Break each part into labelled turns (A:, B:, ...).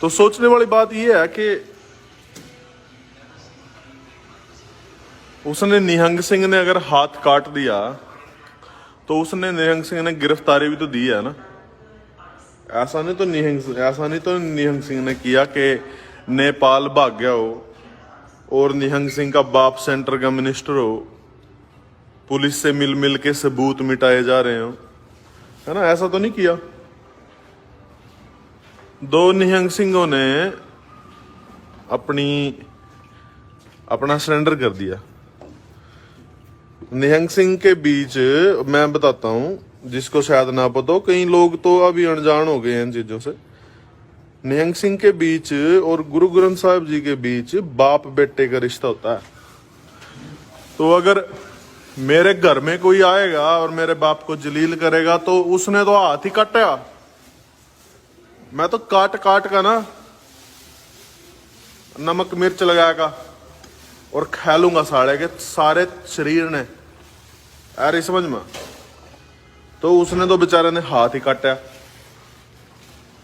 A: तो सोचने वाली बात यह है कि उसने निहंग सिंह ने अगर हाथ काट दिया तो उसने निहंग सिंह ने गिरफ्तारी भी तो दी है ना। ऐसा नहीं तो निहंग सिंह ने किया कि नेपाल भाग गया हो और निहंग सिंह का बाप सेंटर का मिनिस्टर हो, पुलिस से मिल मिल के सबूत मिटाए जा रहे हो, है ना। ऐसा तो नहीं किया। दो निहंग सिंहों ने अपना सरेंडर कर दिया। निहंग सिंह के बीच मैं बताता हूं, जिसको शायद ना पता हो, कई लोग तो अभी अनजान हो गए हैं इन चीजों से। निहंग सिंह के बीच और गुरु ग्रंथ साहिब जी के बीच बाप बेटे का रिश्ता होता है। तो अगर मेरे घर में कोई आएगा और मेरे बाप को जलील करेगा तो उसने तो हाथ ही काटा। मैं तो काट काट का ना नमक मिर्च लगाएगा और खा लूंगा साड़े के सारे शरीर ने, अरे समझ में। तो उसने तो बेचारे ने हाथ ही काटा।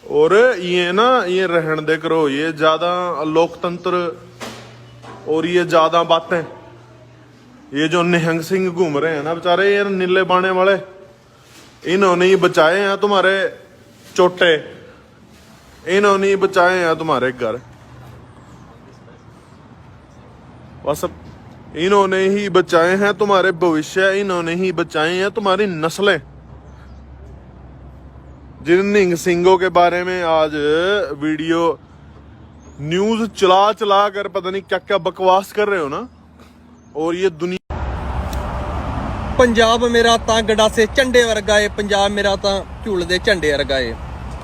A: और ये रहन दे करो, ये ज्यादा लोकतंत्र और ये ज्यादा बातें, ये जो निहंग सिंह घूम रहे हैं ना बेचारे, ये नीले बाने वाले, इन्होंने ही बचाए हैं तुम्हारे चोटे, इन्होंने ही बचाए हैं तुम्हारे घर। बस इन्होंने ही बचाए हैं तुम्हारे भविष्य, इन्होंने ही बचाए हैं तुम्हारी नस्लें। जिन निहंग सिंहों के बारे में आज वीडियो न्यूज चला चला कर पता नहीं क्या क्या बकवास कर रहे हो ना, और ये दुनिया।
B: पंजाब मेरा तां गडासे झंडे वर्गा है, पंजाब मेरा तां झूलदे झंडे वर्गा है।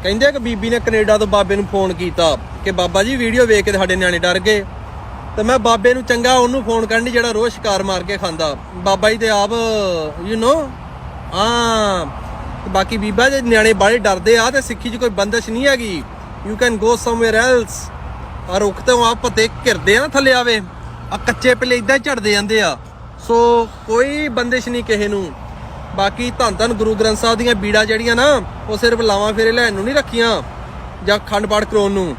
B: ਕਹਿੰਦੇ ਕਿ ਬੀਬੀ ਨੇ ਕੈਨੇਡਾ ਤੋਂ ਬਾਬੇ ਨੂੰ ਫੋਨ ਕੀਤਾ ਕਿ ਬਾਬਾ ਜੀ ਵੀਡੀਓ ਵੇਖ ਕੇ ਸਾਡੇ ਨਿਆਣੇ ਡਰ ਗਏ, ਤੇ ਮੈਂ ਬਾਬੇ ਨੂੰ ਚੰਗਾ ਉਹਨੂੰ ਫੋਨ ਕਰਨੀ ਜਿਹੜਾ ਰੋਜ਼ ਸ਼ਿਕਾਰ ਮਾਰ ਕੇ ਖਾਂਦਾ। ਬਾਬਾ ਜੀ ਤੇ ਆਪ ਬਾਕੀ ਬੀਬਾ ਜੇ ਨਿਆਣੇ ਬਾਹਲੇ ਡਰਦੇ ਆ ਤੇ ਸਿੱਖੀ 'ਚ ਕੋਈ ਬੰਦਸ਼ ਨਹੀਂ ਹੈਗੀ। You can go somewhere else. ਆ ਰੁੱਖ ਤੋਂ ਆ ਪੱਤੇ ਘਿਰਦੇ ਆ ਨਾ ਥੱਲੇ ਆਵੇ, ਆ ਕੱਚੇ ਪੱਲੇ ਇਦਾਂ ਝੜਦੇ ਜਾਂਦੇ ਆ। ਸੋ ਕੋਈ ਬੰਦਿਸ਼ ਨਹੀਂ ਕਿਸੇ ਨੂੰ। ਬਾਕੀ ਧੰਨ ਧੰਨ ਗੁਰੂ ਗ੍ਰੰਥ ਸਾਹਿਬ ਦੀਆਂ ਬੀੜਾਂ ਜਿਹੜੀਆਂ ਨਾ, ਉਹ ਸਿਰਫ ਲਾਵਾਂ ਫੇਰੇ ਲੈਣ ਨੂੰ ਨਹੀਂ ਰੱਖੀਆਂ ਜਾਂ ਅਖੰਡ ਪਾਠ ਕਰਾਉਣ ਨੂੰ,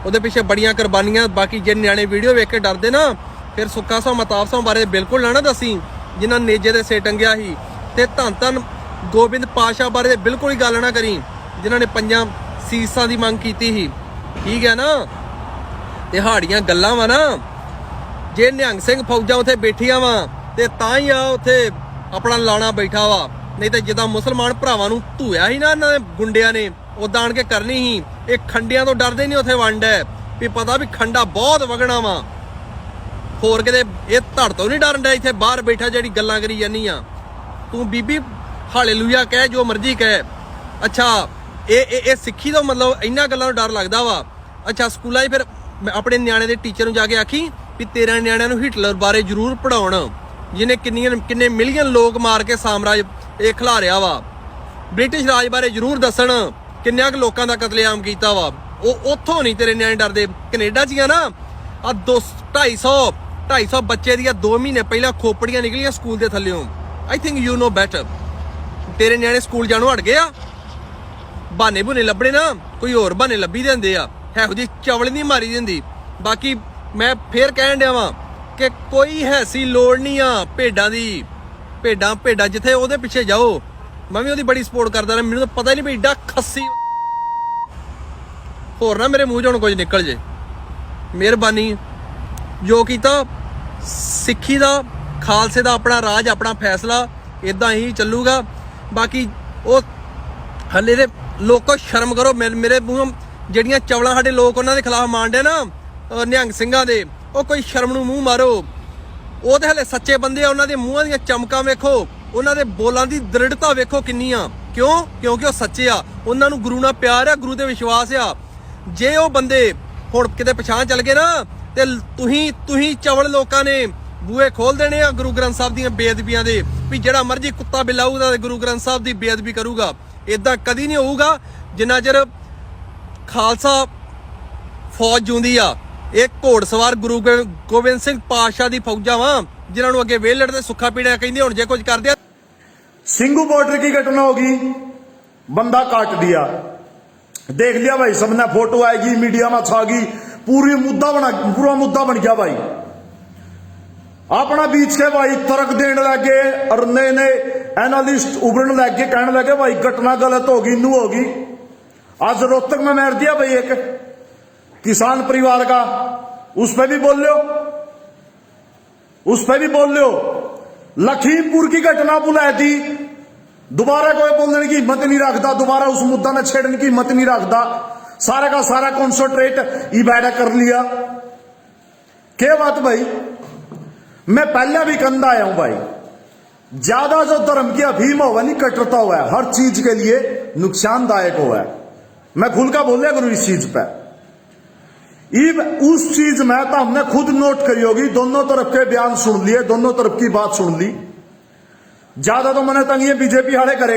B: ਉਹਦੇ ਪਿੱਛੇ ਬੜੀਆਂ ਕੁਰਬਾਨੀਆਂ। ਬਾਕੀ ਜੇ ਨਿਆਣੇ ਵੀਡੀਓ ਵੇਖ ਕੇ ਡਰਦੇ ਨਾ, ਫਿਰ ਸੁੱਖਾ ਸੌ ਮਤਾਬ ਸੌ ਬਾਰੇ ਬਿਲਕੁਲ ਨਾ ਦੱਸੀ, ਜਿਨ੍ਹਾਂ ਨੇਜੇ ਦੇ ਸਿਰ ਟੰਗਿਆ ਸੀ। ਤੇ ਧੰਨ ਧੰਨ ਗੋਬਿੰਦ ਪਾਤਸ਼ਾਹ ਬਾਰੇ ਬਿਲਕੁਲ ਹੀ ਗੱਲ ਨਾ ਕਰੀ, ਜਿਨ੍ਹਾਂ ਨੇ 5 ਸੀਸਾਂ ਦੀ ਮੰਗ ਕੀਤੀ ਸੀ। ਠੀਕ ਹੈ ਨਾ। ਦਿਹਾੜੀਆਂ ਗੱਲਾਂ ਵਾ ਨਾ। ਜੇ ਨਿਹੰਗ ਸਿੰਘ ਫੌਜਾਂ ਉੱਥੇ ਬੈਠੀਆਂ ਵਾ ਤੇ ਤਾਂ ਹੀ ਆ ਉੱਥੇ ਆਪਣਾ ਲਾਣਾ ਬੈਠਾ ਵਾ, ਨਹੀਂ ਤੇ ਜਿੱਦਾਂ ਮੁਸਲਮਾਨ ਭਰਾਵਾਂ ਨੂੰ ਧੂਇਆ ਸੀ ਨਾ ਇਹਨਾਂ ਦੇ ਗੁੰਡਿਆਂ ਨੇ, ਉਦਾਂ ਆਣ ਕੇ ਕਰਨੀ ਸੀ। ਇਹ ਖੰਡਿਆਂ ਤੋਂ ਡਰਦੇ ਨਹੀਂ ਉੱਥੇ ਵੰਡ ਹੈ ਵੀ ਪਤਾ ਵੀ ਖੰਡਾ ਬਹੁਤ ਵਗਣਾ ਵਾ। ਹੋਰ ਕਿਤੇ ਇਹ ਧੜ ਤੋਂ ਨਹੀਂ ਡਰਨ ਡਿਆ। ਇੱਥੇ ਬਾਹਰ ਬੈਠਾ ਜਿਹੜੀ ਗੱਲਾਂ ਕਰੀ ਜਾਨੀ ਆ ਤੂੰ ਬੀਬੀ, ਹਾਲੇਲੂਇਆ ਕਹਿ, ਜੋ ਮਰਜ਼ੀ ਕਹਿ। ਅੱਛਾ ਇਹ ਸਿੱਖੀ ਦਾ ਮਤਲਬ ਇਹਨਾਂ ਗੱਲਾਂ ਨੂੰ ਡਰ ਲੱਗਦਾ ਵਾ। ਅੱਛਾ ਸਕੂਲਾਂ 'ਚ ਫਿਰ ਆਪਣੇ ਨਿਆਣੇ ਦੇ ਟੀਚਰ ਨੂੰ ਜਾ ਕੇ ਆਖੀ ਵੀ ਤੇਰੇ ਨਿਆਣਿਆਂ ਨੂੰ ਹਿਟਲਰ ਬਾਰੇ ਜ਼ਰੂਰ ਪੜਾਉਣ, ਜਿਹਨੇ ਕਿੰਨੇ ਮਿਲੀਅਨ ਲੋਕ ਮਾਰ ਕੇ ਸਾਮਰਾਜ ਇਹ ਖਿਲਾਰਿਆ ਵਾ। ਬ੍ਰਿਟਿਸ਼ ਰਾਜ ਬਾਰੇ ਜ਼ਰੂਰ ਦੱਸਣ, ਕਿੰਨਿਆਂ ਕੁ ਲੋਕਾਂ ਦਾ ਕਤਲੇਆਮ ਕੀਤਾ ਵਾ। ਉਹ ਉੱਥੋਂ ਨਹੀਂ ਤੇਰੇ ਨਿਆਣੇ ਡਰਦੇ। ਕੈਨੇਡਾ 'ਚ ਆ ਨਾ, ਆ 250 ਬੱਚੇ ਦੀਆਂ 2 ਮਹੀਨੇ ਪਹਿਲਾਂ ਖੋਪੜੀਆਂ ਨਿਕਲੀਆਂ ਸਕੂਲ ਦੇ ਥੱਲਿਓਂ। I think you know better. ਤੇਰੇ ਨਿਆਣੇ ਸਕੂਲ ਜਾਣੋਂ ਹਟ ਗਏ ਆ। ਬਹਾਨੇ ਬੁਨੇ ਲੱਭਣੇ ਨਾ, ਕੋਈ ਹੋਰ ਬਹਾਨੇ ਲੱਭੀ ਦੇ ਹੁੰਦੇ ਆ, ਇਹੋ ਜਿਹੀ ਚਵਲ ਨਹੀਂ ਮਾਰੀ ਦੀ ਹੁੰਦੀ। ਬਾਕੀ ਮੈਂ ਫੇਰ ਕਹਿਣ ਡਿਆ ਵਾਂ ਕਿ ਕੋਈ ਹੈਸੀ ਲੋੜ ਨਹੀਂ ਆ ਭੇਡਾਂ ਦੀ। ਭੇਡਾਂ ਜਿੱਥੇ ਉਹਦੇ ਪਿੱਛੇ ਜਾਓ। ਮੈਂ ਵੀ ਉਹਦੀ ਬੜੀ ਸਪੋਰਟ ਕਰਦਾ ਰਿਹਾ। ਮੈਨੂੰ ਤਾਂ ਪਤਾ ਹੀ ਨਹੀਂ ਵੀ ਏਡਾ ਖੱਸੀ। ਹੋਰ ਨਾ ਮੇਰੇ ਮੂੰਹ 'ਚੋਂ ਹੁਣ ਕੁਝ ਨਿਕਲ ਜੇ। ਮਿਹਰਬਾਨੀ। ਜੋ ਕੀਤਾ ਸਿੱਖੀ ਦਾ, ਖਾਲਸੇ ਦਾ ਆਪਣਾ ਰਾਜ, ਆਪਣਾ ਫੈਸਲਾ, ਇਦਾਂ ਹੀ ਚੱਲੂਗਾ। ਬਾਕੀ ਉਹ ਹਲੇ ਦੇ ਲੋਕੋ ਸ਼ਰਮ ਕਰੋ। ਮੇਰੇ ਮੂੰਹੋਂ ਜਿਹੜੀਆਂ ਚਵਲਾਂ ਸਾਡੇ ਲੋਕ ਉਹਨਾਂ ਦੇ ਖਿਲਾਫ ਮਾਰਦੇ ਨਾ, ਨਿਹੰਗ ਸਿੰਘਾਂ ਦੇ, ਉਹ ਕੋਈ ਸ਼ਰਮ ਨੂੰ ਮੂੰਹ ਮਾਰੋ। ਉਹ ਤੇ ਹਲੇ ਸੱਚੇ ਬੰਦੇ ਆ। ਉਹਨਾਂ ਦੇ ਮੂੰਹਾਂ ਦੀਆਂ ਚਮਕਾਂ ਵੇਖੋ, ਉਹਨਾਂ ਦੇ ਬੋਲਾਂ ਦੀ ਦ੍ਰਿੜਤਾ ਵੇਖੋ ਕਿੰਨੀ ਆ। ਕਿਉਂਕਿ ਉਹ ਸੱਚੇ ਆ। ਉਹਨਾਂ ਨੂੰ ਗੁਰੂ ਨਾਲ ਪਿਆਰ ਆ, ਗੁਰੂ ਤੇ ਵਿਸ਼ਵਾਸ ਆ। ਜੇ ਉਹ ਬੰਦੇ ਹੁਣ ਕਿਤੇ ਪਛਾਣ ਚੱਲ ਗਏ ਨਾ, ਤੇ ਤੁਸੀਂ ਚਵਲ ਲੋਕਾਂ ਨੇ ਬੂਹੇ ਖੋਲ ਦੇਣੇ ਆ ਗੁਰੂ ਗ੍ਰੰਥ ਸਾਹਿਬ ਦੀਆਂ ਬੇਅਦਬੀਆਂ ਦੇ, ਵੀ ਜਿਹੜਾ ਮਰਜੀ ਕੁੱਤਾ ਬਿੱਲਾ ਉਹਦਾ ਗੁਰੂ ਗ੍ਰੰਥ ਸਾਹਿਬ ਦੀ ਬੇਅਦਬੀ ਕਰੂਗਾ। ਇਦਾਂ ਕਦੀ ਨਹੀਂ ਹੋਊਗਾ ਜਿੰਨਾ ਚਿਰ ਖਾਲਸਾ ਫੌਜ ਜਿਉਂਦੀ ਆ। ਇਹ ਘੋੜਸਵਾਰ ਗੁਰੂ ਗੋਬਿੰਦ ਸਿੰਘ ਪਾਤਸ਼ਾਹ ਦੀ ਫੌਜਾਂ ਵਾ, ਜਿਨ੍ਹਾਂ ਨੂੰ ਅੱਗੇ ਵੇਲੜ ਤੇ ਸੁੱਖਾ ਪੀੜਿਆ ਕਹਿੰਦੇ। ਹੁਣ ਜੇ ਕੁਝ ਕਰਦੇ ਆ।
C: सिंगू बॉर्डर की घटना होगी, बंदा काट दिया, देख लिया भाई सबने, फोटो आएगी मीडिया में छागी, पूरा मुद्दा बन गया भाई। अपना बीच के भाई तर्क देने लगे और नए नए एनालिस्ट उभरने लगे, कहने लगे भाई घटना गलत होगी, नू होगी। आज रोहतक में मार दिया भाई एक किसान परिवार का, उस पर भी बोल लो, उस पर भी बोल लो। लखीमपुर की घटना बुलाई थी, दोबारा कोई बोलने की हिम्मत नहीं रखता, दोबारा उस मुद्दा में छेड़ने की हिम्मत नहीं रखता। सारा का सारा कॉन्सेंट्रेट इबादा कर लिया। क्या बात भाई, मैं पहले भी कंधा आया हूं भाई, ज्यादा जो धर्म की अफीम हुआ नहीं, कटरता हुआ है, हर चीज के लिए नुकसानदायक हुआ है। मैं खुल का बोलिया करूं इस चीज पे। उस चीज में तो हमने खुद नोट करी होगी, दोनों तरफ के बयान सुन लिए, दोनों तरफ की बात सुन ली। ज्यादा तो मैंने तंग ये बीजेपी हाड़े करे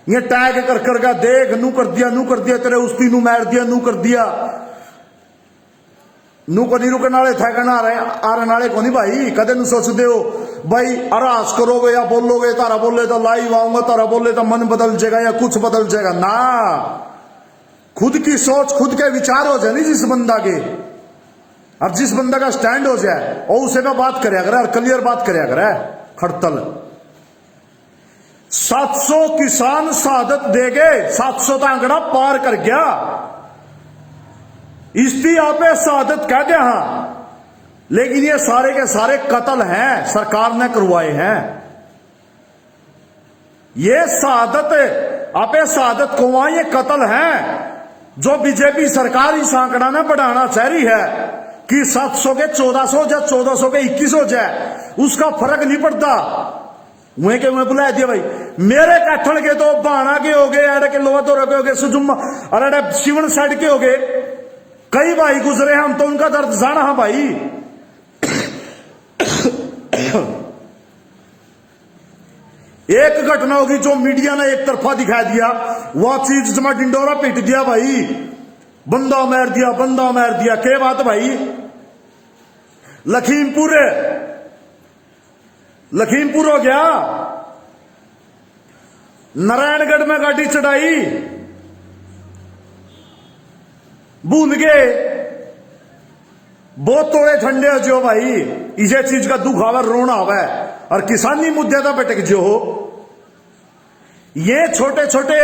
C: ये टैग कर कर देख, नू कर दिया तेरे उस्ती नू मार दिया, नू कर दिया, नू को नहीं रुकने वाले थे कहना आ रहे नाले को नहीं भाई। कदे नू सोचते हो भाई अरास करोगे या बोलोगे, तारा बोले तो लाइव आऊंगा, तारा बोले तो मन बदल जाएगा या कुछ बदल जाएगा ना। खुद की सोच, खुद के विचार हो जाए नहीं जिस बंदा के, अब जिस बंदा का स्टैंड हो जाए और उसे का बात करे अगर, क्लियर बात करे अगर खड़तल। 700 किसान शहादत दे गए, 700 का आंकड़ा पार कर गया। इसकी आपे शहादत कह गया हाँ, लेकिन ये सारे के सारे कत्ल हैं, सरकार ने करवाए हैं। ये शहादत आपे शहादत को ये कत्ल हैं जो बीजेपी सरकार इस आंकड़ा ने बढ़ाना चाह रही है कि 700 के 1400 या 1400 के 21 हो जाए, उसका फर्क नहीं पड़ता। वहीं के वहीं बुला दिया भाई, मेरे कैथल के तो बाणा के हो गए, अरे के लोहा तो के हो गए, सुजुम्मा अरे शिवन साइड के हो गए, कई भाई गुजरे हम तो उनका दर्द जाना है भाई। एक घटना होगी जो मीडिया ने एक तरफा दिखा दिया, वह चीज जमा डिंडोरा पीट दिया भाई, बंदा मार दिया, बंदा मार दिया। क्या बात भाई, लखीमपुर हो गया, नारायणगढ़ में गाड़ी चढ़ाई, भूल गए, बहुत तोड़े ठंडे हो जो भाई, इसे चीज का दुख आवे, रोना आवे, और किसानी मुद्दे का भटक जो हो। ये छोटे छोटे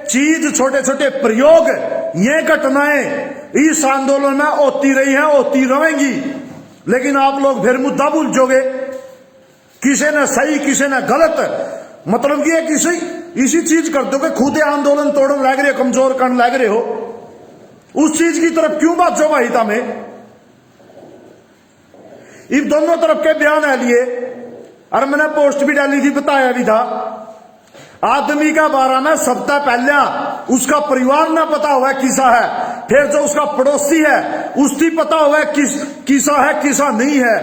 C: चीज, छोटे छोटे प्रयोग, ये घटनाएं इस आंदोलन में होती रही हैं, होती रहेंगी, लेकिन आप लोग फिर मुद्दा भूल जोगे, किसी ने सही किसी ने गलत, मतलब कि किसी इसी चीज कर दोगे, खुद आंदोलन तोड़न लग रहे हो, कमजोर करने लग रहे हो, उस चीज की तरफ क्यों बात जो भाई तमें। इन दोनों तरफ के बयान है लिए, और मैंने पोस्ट भी डाली थी, बताया भी था। आदमी का बारे में सप्ताह पहले उसका परिवार ना पता हुआ किसा है, फिर जो उसका पड़ोसी है उसकी पता हुआ किसा है किसा नहीं है,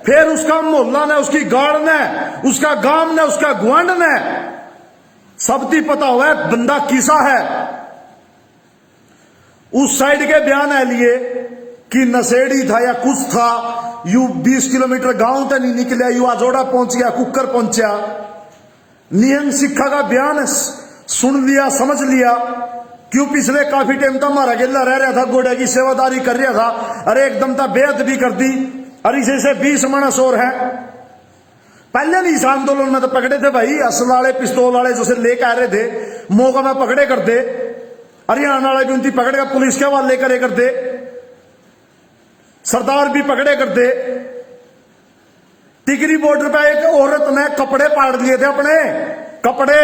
C: फिर उसका मोहल्ला ने, उसकी गाड़ ने, उसका गांव ने, उसका गुआंढ ने, सबकी पता हुआ बंदा किसा है। उस साइड के बयान है लिए कि नशेड़ी था या कुछ था, यू 20 किलोमीटर गांव तक नहीं निकला, यू आजोड़ा पहुंच गया, कुकर पहुंचा। निहंग सिक्खा का बयान सुन लिया, समझ लिया, क्यों पिछले काफी टाइम तक हमारा गिल्ला रह रहा था, घोड़े की सेवादारी कर रहा था, अरे एकदम था बेहद भी कर दी, और इसे से 20 मानस और है। पहले नहीं इस आंदोलन में तो पकड़े थे भाई, असल वाले पिस्तौल वाले जैसे लेकर आ रहे थे, मौका में पकड़े कर दे, हरियाणा वाले भी उनकी पकड़ कर पुलिस के हवाले करे कर दे, सरदार भी पकड़े कर दे। टिकरी बॉर्डर पे एक औरत ने कपड़े पाड़ लिए थे, अपने कपड़े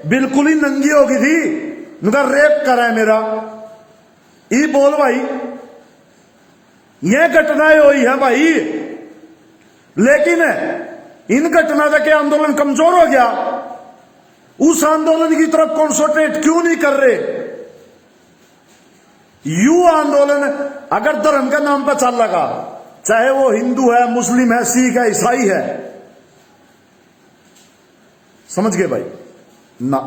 C: बिल्कुल ही नंगी हो गई थी, मगर रेप करा है मेरा। ये बोल भाई, ये घटनाएं हुई है भाई, लेकिन इन घटना के आंदोलन कमजोर हो गया, उस आंदोलन की तरफ कॉन्सेंट्रेट क्यों नहीं कर रहे। यू आंदोलन अगर धर्म के नाम पर चल लगा, चाहे वो हिंदू है, मुस्लिम है, सिख है, ईसाई है, समझ गए भाई ना,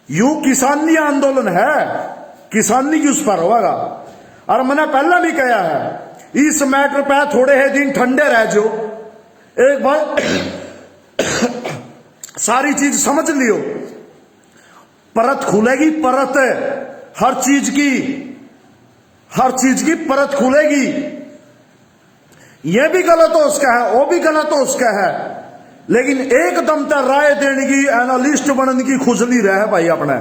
C: यू किसानी आंदोलन है, किसानी की उस पर होगा। और मैंने पहले भी कहा है, इस मैटर पे थोड़े ही दिन ठंडे रह जो, एक बार सारी चीज समझ लियो, परत खुलेगी, परत हर चीज की परत खुलेगी। यह भी गलत हो उसका है, वो भी गलत हो उसका है, लेकिन एकदम तक राय देने की, एनालिस्ट बनने की खुजली रहे भाई अपने।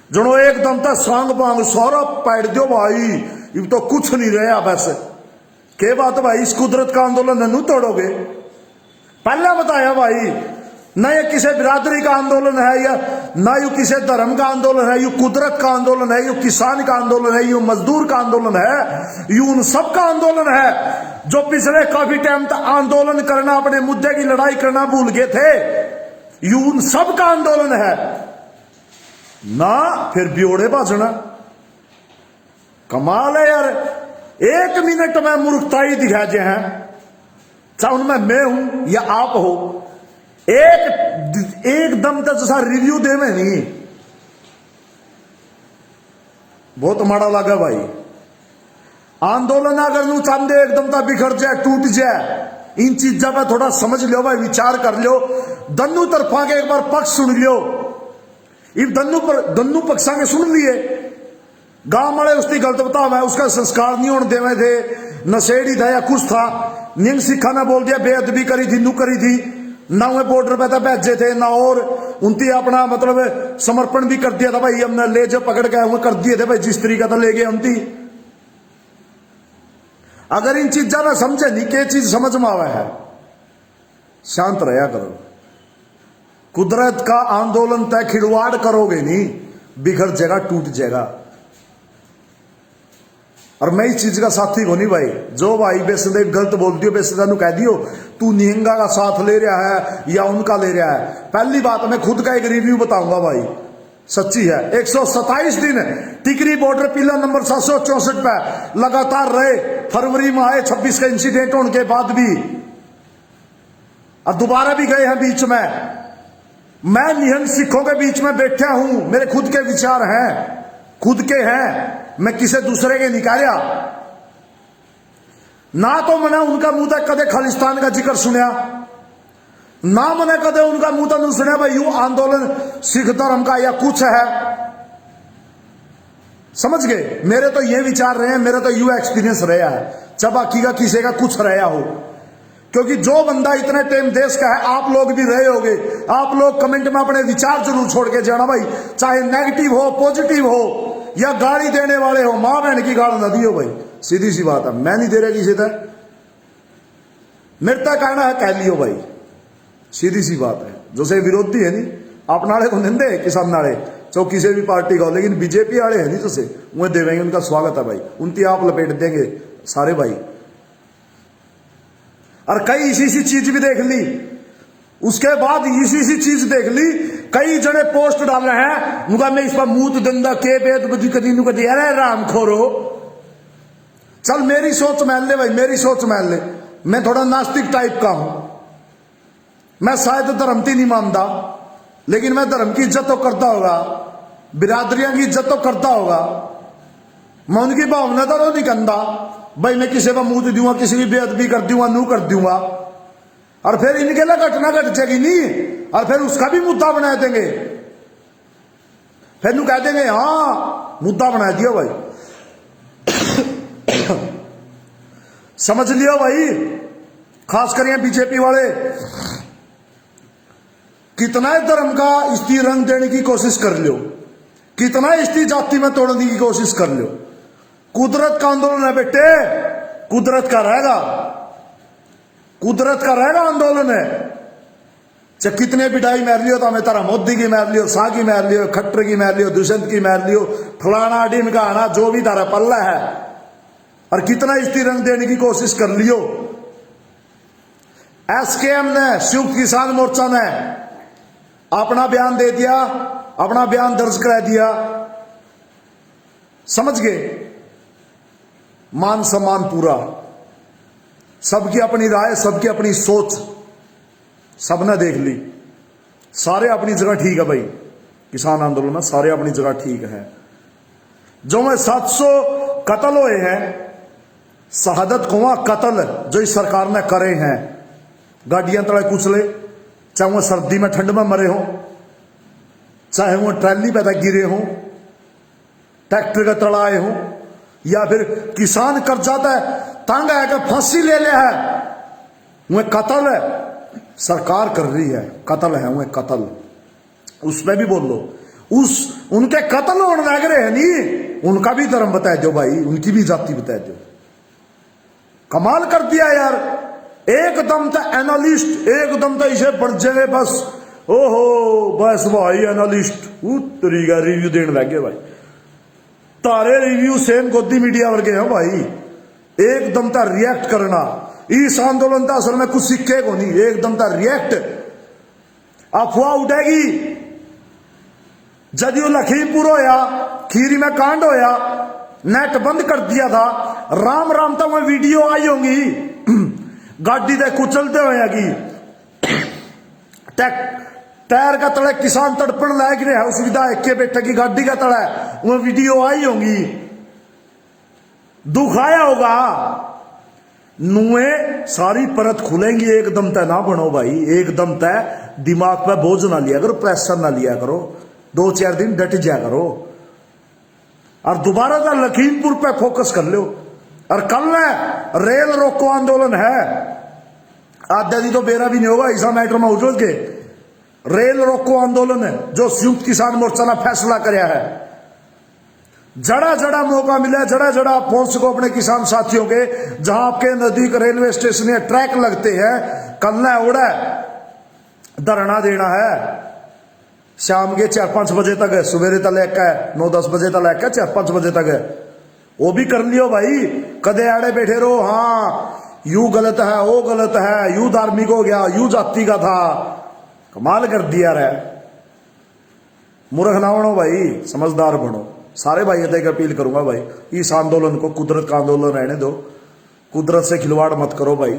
C: जनो एकदम तक सांग पांग सारा पैड दो भाई, ये तो कुछ नहीं रहा बस। के बात भाई, इस कुदरत का आंदोलन नू तोड़ोगे? पहले बताया भाई, न ये किसी बिरादरी का आंदोलन है, या ना यू किसी धर्म का आंदोलन है, यू कुदरत का आंदोलन है, यू किसान का आंदोलन है, यू मजदूर का आंदोलन है, यू उन सब का आंदोलन है जो पिछले काफी टाइम तक आंदोलन करना, अपने मुद्दे की लड़ाई करना भूल गए थे। यू उन सब का आंदोलन है ना, फिर ब्योड़े बाजना। कमाल है यार, 1 मिनट में मूर्खताई दिखा जे हैं, चाहे उनमें मैं हूं या आप हो, एकदम तक जैसा रिव्यू दे में नहीं। बहुत माड़ा लगा भाई। आंदोलन अगर नू चांदे एकदम तक बिखर जाए, टूट जाए, इन चीजों पर थोड़ा समझ लो भाई, विचार कर लो, दन्नू तरफा के एक बार पक्ष सुन लियो। इब दन्नू पक्षा के सुन लिए, गांव वाले उसकी गलत बतावा, उसका संस्कार नहीं होने देवे थे, नशेड़ी था या कुछ था, निंग सिखा ने बोल दिया, बेअदबी करी थी, नू करी थी ना, वे बॉर्डर पे भेजे थे ना, और उनकी अपना मतलब समर्पण भी कर दिया था भाई, हमने ले जो पकड़ के वो कर दिए थे भाई, जिस तरीका था ले गए उनकी। अगर इन चीजा ना समझे नहीं, के चीज समझ में आवा है, शांत रहा करो। कुदरत का आंदोलन तय खिलवाड़ करोगे नहीं, बिखर जाएगा, टूट जाएगा। और मैं इस चीज का साथी को नहीं भाई, जो भाई बेसदेव गलत बोल दियो, बेसदा कह दियो तू निहंगा का साथ ले रहा है या उनका ले रहा है। पहली बात, मैं खुद का एक रिव्यू बताऊंगा भाई, सच्ची है। 127 दिन टिकरी बॉर्डर पिलर नंबर 764 पे लगातार रहे, फरवरी में आए 26 का इंसिडेंट होने के बाद भी, और दोबारा भी गए हैं बीच में। मैं निहंग सिखों के बीच में बैठा हूं, मेरे खुद के विचार हैं, खुद के हैं, मैं किसी दूसरे के निकालिया ना। तो मैंने उनका मुंह तक कदे खालिस्तान का जिक्र सुनया ना, मैंने कदे उनका मुंह तक सुनया भाई यू आंदोलन सिख धर्म का या कुछ है। समझ गए? मेरे तो ये विचार रहे हैं, मेरे तो यू एक्सपीरियंस रहा है, चाहे बाकी का किसी का कुछ रहा हो। क्योंकि जो बंदा इतने टाइम देश का है, आप लोग भी रहे होगे, आप लोग कमेंट में अपने विचार जरूर छोड़ के जाना भाई, चाहे नेगेटिव हो पॉजिटिव हो, या गाली देने वाले हो, मां बहन की गाल ना दियो भाई, सीधी सी बात है। मैं नहीं दे रहा किसी तक, मेरे तक कहना है कह लियो भाई, सीधी सी बात है। जो से विरोधी है नहीं, आप नाले को निंदे किसान नाले, चाहे किसी भी पार्टी का हो, लेकिन बीजेपी वाले है नहीं तो से उन्हें देवेंगे, उनका स्वागत है भाई, उनकी आप लपेट देंगे सारे भाई। और कई इसी सी चीज भी देख ली, उसके बाद इसी सी चीज देख ली, कई जने पोस्ट डाल रहे हैं, उनका मैं इस पर मुंह दंदा के बेद बुद्धि कदी नु कदी, अरे राम खोरो, चल मेरी सोच मान ले भाई, मेरी सोच मान ले। मैं थोड़ा नास्तिक टाइप का हूं, मैं शायद धर्म की नहीं मानता, लेकिन मैं धर्म की इज्जत तो करता होगा, बिरादरियां की इज्जत तो करता होगा, मैं उनकी भावना तो नहीं करता भाई, मैं किसी का मुंह दूंगा, किसी की बेअदबी कर दूंगा, नू कर दूंगा, और फिर इनके लिए घटना घट जाएगी नहीं, और फिर उसका भी मुद्दा बना देंगे, फिर नू कह देंगे हाँ मुद्दा बना दिया भाई। समझ लियो भाई, खासकर ये बीजेपी वाले कितना ही धर्म का इस्ती रंग देने की कोशिश कर लो, कितना इस्ती जाति में तोड़ने की कोशिश कर लो, कुदरत का आंदोलन है बेटे, कुदरत का रहेगा, कुदरत का रहेगा आंदोलन है। चाहे कितने भी डाई मार लियो, तो हमें तारा मोदी की मार लियो, शाह की मार लियो, खट्टर की मार लियो, दुष्यंत की मार लियो, फलाना डिम का आना, जो भी तारा पल्ला है, और कितना इस्ती रंग देने की कोशिश कर लियो। एसकेएम ने, संयुक्त किसान मोर्चा ने अपना बयान दे दिया, अपना बयान दर्ज करा दिया, समझ गए? मान सम्मान पूरा, सबकी अपनी राय, सबकी अपनी सोच, सबने देख ली, सारे अपनी जगह ठीक है भाई, किसान आंदोलन में सारे अपनी जगह ठीक है। जो में 700 कत्ल हुए हैं, शहादत कुआ कत्ल जो इस सरकार ने करे हैं, गाड़ियां तले कुचले, चाहे वो सर्दी में ठंड में मरे हो, चाहे वो ट्रैली पे तक गिरे हों, ट्रैक्टर का तड़ाए हों, या फिर किसान कर जाता है तंग है कि फांसी ले लिया है, वह कत्ल है, सरकार कर रही है, कत्ल है, वह कत्ल, उसमें भी बोल लो, उनके कत्ल होने लग रहे हैं नहीं, उनका भी धर्म बता दो भाई, उनकी भी जाति बता दो। कमाल कर दिया यार, एकदम तो एनालिस्ट, एकदम तो इसे बढ़ जाए बस, ओहो बस भाई एनालिस्ट उतरी का रिव्यू देने लगे भाई, तारे रिव्यू सेम गोदी मीडिया वर्गे हैं भाई, एकदम तो रिएक्ट करना, इस आंदोलन का असल में कुछ सीखे को नहीं, एकदम तो रिएक्ट, अफवाह उठेगी, जदयू लखीमपुर होया, खीरी में कांड होया, नेट बंद कर दिया था, राम राम तो वह वीडियो आई होंगी, गाड़ी दे कुचलते होगी, टायर का तड़े किसान तड़पण लायक रहे है, उस विधायक के बेटे की गाड़ी का तड़ा वह वीडियो आई होंगी, दुखाया होगा, नुए सारी परत खुलेंगी, एकदम तय ना बनो भाई, एकदम तय दिमाग पे बोझ ना लिया करो, प्रेशर ना लिया करो, 2-4 दिन डट जाया करो, और दोबारा का लखीमपुर पे फोकस कर लो। और कल में रेल रोको आंदोलन है, आधा दी तो बेरा भी नहीं होगा ऐसा मैटर में उठो के, रेल रोको आंदोलन है जो संयुक्त किसान मोर्चा ने फैसला कराया है, जड़ा जड़ा मौका मिला, जड़ा जड़ा आप पहुंच सको अपने किसान साथियों के, जहां आपके नजदीक रेलवे स्टेशन या ट्रैक लगते हैं, कल है उड़ा धरना देना है, शाम के 4-5 बजे तक है, सवेरे तक है 9-10 बजे तक है, 4-5 बजे तक है, वो भी कर लियो भाई, कदे आड़े बैठे रहो, हाँ यू गलत है, वो गलत है, यू धार्मिक हो गया, यू जाति का था, कमाल कर दिया रे, मूर्ख ना बनो भाई, समझदार बनो। सारे भाई की अपील करूंगा भाई, इस आंदोलन को कुदरत का आंदोलन रहने दो, कुदरत से खिलवाड़ मत करो भाई।